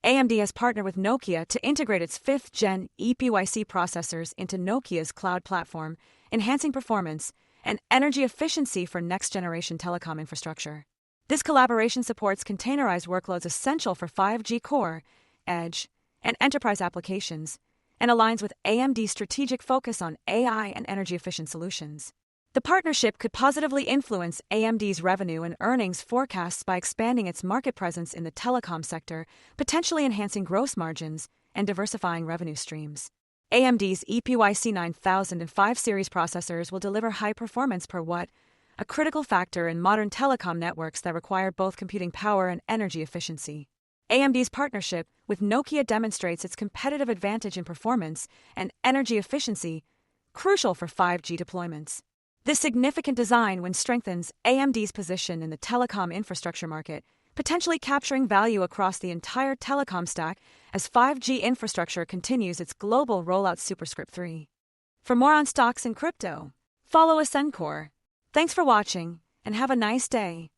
AMD has partnered with Nokia to integrate its 5th-gen EPYC processors into Nokia's cloud platform, enhancing performance and energy efficiency for next-generation telecom infrastructure. This collaboration supports containerized workloads essential for 5G core, edge, and enterprise applications, and aligns with AMD's strategic focus on AI and energy-efficient solutions. The partnership could positively influence AMD's revenue and earnings forecasts by expanding its market presence in the telecom sector, potentially enhancing gross margins and diversifying revenue streams. AMD's EPYC 9005 series processors will deliver high performance per watt, a critical factor in modern telecom networks that require both computing power and energy efficiency. AMD's partnership with Nokia demonstrates its competitive advantage in performance and energy efficiency, crucial for 5G deployments. This significant design win strengthens AMD's position in the telecom infrastructure market, potentially capturing value across the entire telecom stack as 5G infrastructure continues its global rollout superscript 3. For more on stocks and crypto, follow Ascencore. Thanks for watching, and have a nice day.